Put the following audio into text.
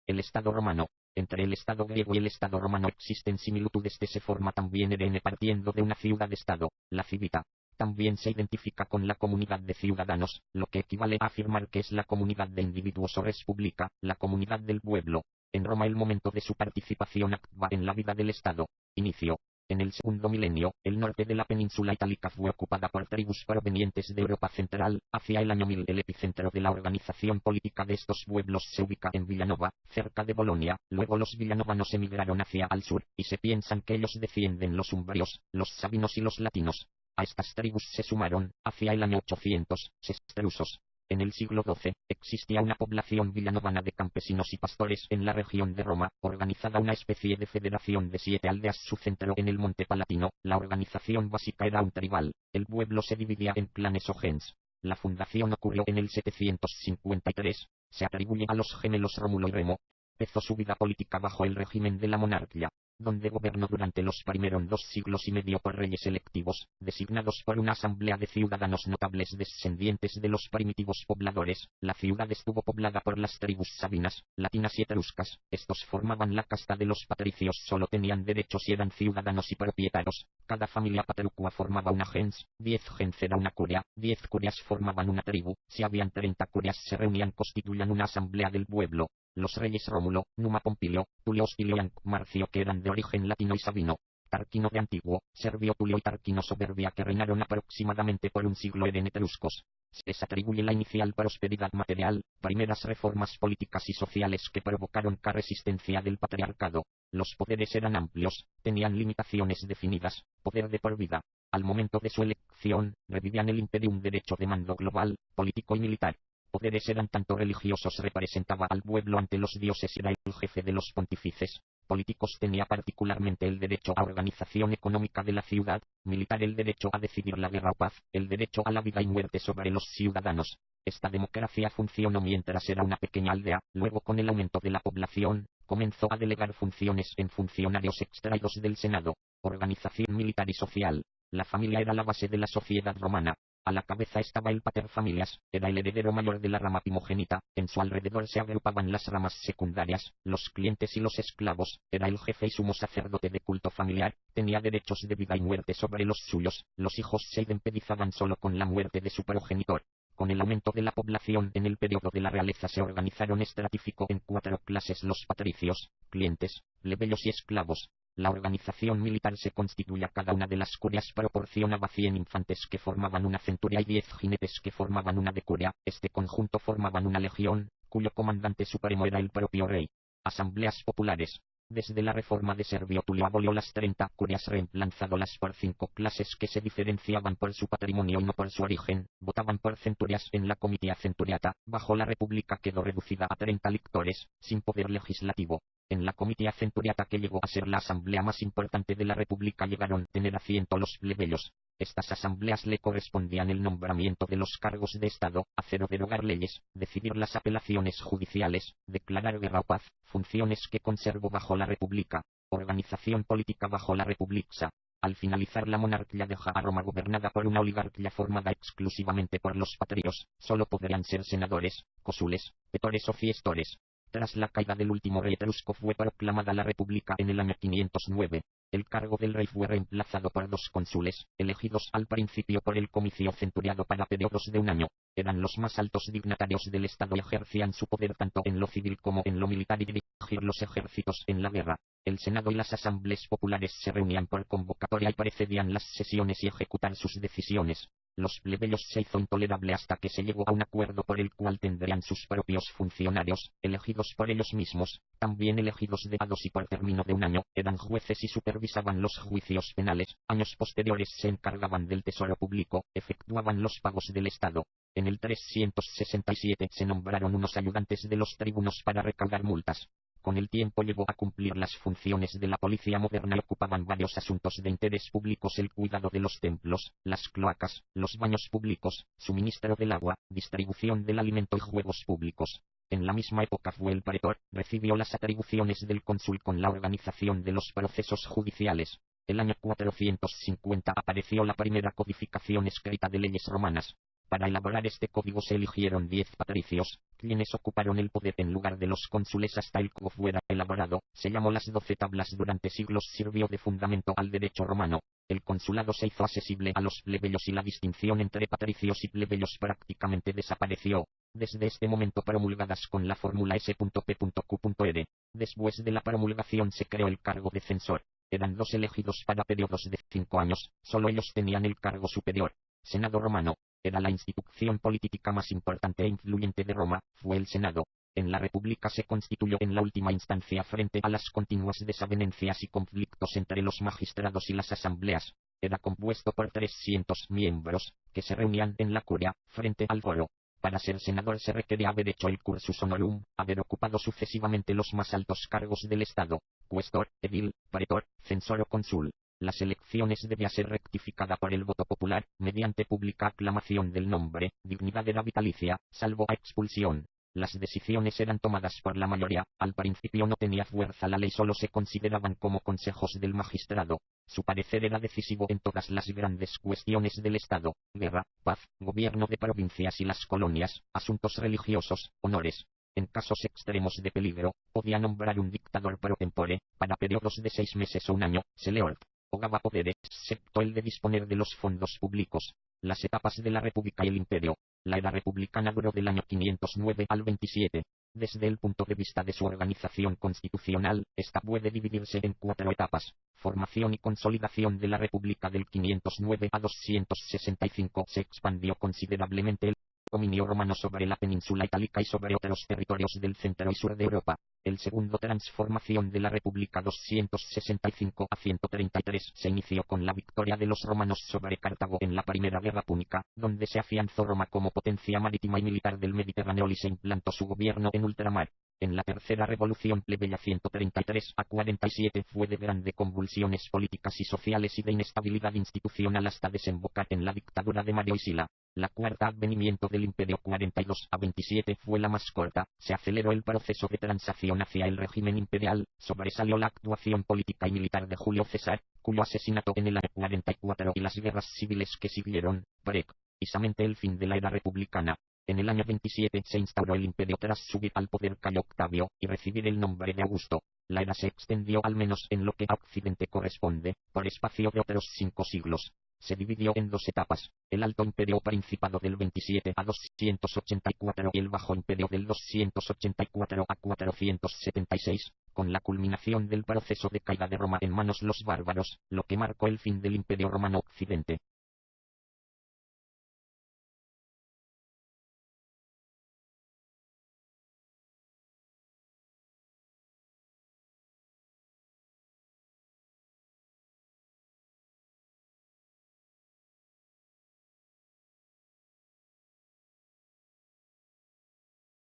El Estado romano. Entre el Estado griego y el Estado romano existen similitudes. Se forma también partiendo de una ciudad-estado, la civita. También se identifica con la comunidad de ciudadanos, lo que equivale a afirmar que es la comunidad de individuos o res publica, la comunidad del pueblo. En Roma el momento de su participación activa en la vida del Estado. Inicio. En el segundo milenio, el norte de la península itálica fue ocupada por tribus provenientes de Europa Central. Hacia el año 1000 el epicentro de la organización política de estos pueblos se ubica en Villanova, cerca de Bolonia. Luego los villanovanos emigraron hacia al sur, y se piensan que ellos defienden los umbrios, los sabinos y los latinos. A estas tribus se sumaron, hacia el año 800, estrusos. En el siglo XII, existía una población villanovana de campesinos y pastores en la región de Roma, organizada una especie de federación de 7 aldeas. Su centro en el Monte Palatino. La organización básica era un tribal. El pueblo se dividía en clanes o gens. La fundación ocurrió en el 753. Se atribuye a los gemelos Rómulo y Remo. Empezó su vida política bajo el régimen de la monarquía, donde gobernó durante los primeros 2 siglos y medio por reyes electivos, designados por una asamblea de ciudadanos notables descendientes de los primitivos pobladores. La ciudad estuvo poblada por las tribus sabinas, latinas y etruscas. Estos formaban la casta de los patricios, solo tenían derechos y eran ciudadanos y propietarios. Cada familia patricua formaba una gens, 10 gens era una curia, 10 curias formaban una tribu. Si habían 30 curias se reunían, constituían una asamblea del pueblo. Los reyes Rómulo, Numa Pompilio, Tulio Hostilio y Marcio, que eran de origen latino y sabino, Tarquino de Antiguo, Servio Tulio y Tarquino Soberbia, que reinaron aproximadamente por un siglo, eran etruscos. Se les atribuye la inicial prosperidad material, primeras reformas políticas y sociales que provocaron la resistencia del patriarcado. Los poderes eran amplios, tenían limitaciones definidas, poder de por vida. Al momento de su elección, revivían el imperium, derecho de mando global, político y militar. Poderes eran tanto religiosos, representaba al pueblo ante los dioses, era el jefe de los pontífices. Políticos, tenía particularmente el derecho a organización económica de la ciudad. Militar, el derecho a decidir la guerra o paz, el derecho a la vida y muerte sobre los ciudadanos. Esta democracia funcionó mientras era una pequeña aldea. Luego, con el aumento de la población, comenzó a delegar funciones en funcionarios extraídos del Senado. Organización militar y social. La familia era la base de la sociedad romana. A la cabeza estaba el pater familias, era el heredero mayor de la rama primogénita. En su alrededor se agrupaban las ramas secundarias, los clientes y los esclavos. Era el jefe y sumo sacerdote de culto familiar, tenía derechos de vida y muerte sobre los suyos. Los hijos se indemnizaban solo con la muerte de su progenitor. Con el aumento de la población en el periodo de la realeza se organizaron, estratificó en 4 clases los patricios, clientes, plebeyos y esclavos. La organización militar se constituía: cada una de las curias proporcionaba 100 infantes que formaban una centuria y 10 jinetes que formaban una decuria. Este conjunto formaban una legión, cuyo comandante supremo era el propio rey. Asambleas populares. Desde la reforma de Servio Tulio abolió las 30 curias, reemplazándolas por 5 clases que se diferenciaban por su patrimonio y no por su origen. Votaban por centurias en la comitia centuriata. Bajo la República quedó reducida a 30 lictores, sin poder legislativo. En la comitia centuriata, que llegó a ser la asamblea más importante de la República, llegaron a tener asiento los plebeyos. Estas asambleas le correspondían el nombramiento de los cargos de Estado, hacer o derogar leyes, decidir las apelaciones judiciales, declarar guerra o paz, funciones que conservó bajo la República. Organización política bajo la República. Al finalizar la monarquía deja a Roma gobernada por una oligarquía formada exclusivamente por los patrios. Solo podrían ser senadores, cónsules, petores o fiestores. Tras la caída del último rey etrusco fue proclamada la República en el año 509. El cargo del rey fue reemplazado por 2 cónsules, elegidos al principio por el comicio centuriado para periodos de un año. Eran los más altos dignatarios del Estado y ejercían su poder tanto en lo civil como en lo militar y dirigir los ejércitos en la guerra. El Senado y las asambleas populares se reunían por convocatoria y precedían las sesiones y ejecutar sus decisiones. Los plebeyos se hizo intolerable hasta que se llegó a un acuerdo por el cual tendrían sus propios funcionarios, elegidos por ellos mismos, también elegidos de a 2 y por término de un año. Eran jueces y supervisaban los juicios penales. Años posteriores se encargaban del tesoro público, efectuaban los pagos del Estado. En el 367 se nombraron unos ayudantes de los tribunos para recaudar multas. Con el tiempo llegó a cumplir las funciones de la policía moderna y ocupaban varios asuntos de interés públicos: el cuidado de los templos, las cloacas, los baños públicos, suministro del agua, distribución del alimento y juegos públicos. En la misma época fue el pretor, recibió las atribuciones del cónsul con la organización de los procesos judiciales. El año 450 apareció la primera codificación escrita de leyes romanas. Para elaborar este código se eligieron 10 patricios, quienes ocuparon el poder en lugar de los cónsules hasta el que fuera elaborado, se llamó las 12 tablas. Durante siglos sirvió de fundamento al derecho romano. El consulado se hizo accesible a los plebeyos y la distinción entre patricios y plebeyos prácticamente desapareció. Desde este momento promulgadas con la fórmula S.P.Q.R. Después de la promulgación se creó el cargo de censor. Eran 2 elegidos para periodos de 5 años, solo ellos tenían el cargo superior. Senado romano. Era la institución política más importante e influyente de Roma, fue el Senado. En la República se constituyó en la última instancia frente a las continuas desavenencias y conflictos entre los magistrados y las asambleas. Era compuesto por 300 miembros, que se reunían en la curia, frente al foro. Para ser senador se requería haber hecho el cursus honorum, haber ocupado sucesivamente los más altos cargos del Estado: cuestor, edil, pretor, censor o cónsul. Las elecciones debía ser rectificada por el voto popular, mediante pública aclamación del nombre. Dignidad era vitalicia, salvo a expulsión. Las decisiones eran tomadas por la mayoría. Al principio no tenía fuerza la ley, solo se consideraban como consejos del magistrado. Su parecer era decisivo en todas las grandes cuestiones del Estado: guerra, paz, gobierno de provincias y las colonias, asuntos religiosos, honores. En casos extremos de peligro, podía nombrar un dictador pro tempore, para periodos de 6 meses o un año. Se le otorgaba poderes, excepto el de disponer de los fondos públicos. Las etapas de la República y el Imperio. La era republicana duró del año 509 al 27. Desde el punto de vista de su organización constitucional, esta puede dividirse en 4 etapas. Formación y consolidación de la República. Del 509 a 265 se expandió considerablemente el dominio romano sobre la península itálica y sobre otros territorios del centro y sur de Europa. El segundo, transformación de la República 265 a 133, se inició con la victoria de los romanos sobre Cartago en la Primera Guerra Púnica, donde se afianzó Roma como potencia marítima y militar del Mediterráneo y se implantó su gobierno en ultramar. En la tercera revolución plebeya 133 a 47 fue de grandes convulsiones políticas y sociales y de inestabilidad institucional hasta desembocar en la dictadura de Mario y Sila. La cuarta, advenimiento del Imperio 42 a 27, fue la más corta. Se aceleró el proceso de transición hacia el régimen imperial. Sobresalió la actuación política y militar de Julio César, cuyo asesinato en el año 44 y las guerras civiles que siguieron, precisamente el fin de la era republicana. En el año 27 se instauró el imperio tras subir al poder Cayo Octavio y recibir el nombre de Augusto. La era se extendió, al menos en lo que a Occidente corresponde, por espacio de otros 5 siglos. Se dividió en 2 etapas: el Alto Imperio o Principado del 27 a 284 y el Bajo Imperio del 284 a 476, con la culminación del proceso de caída de Roma en manos los bárbaros, lo que marcó el fin del Imperio Romano Occidente.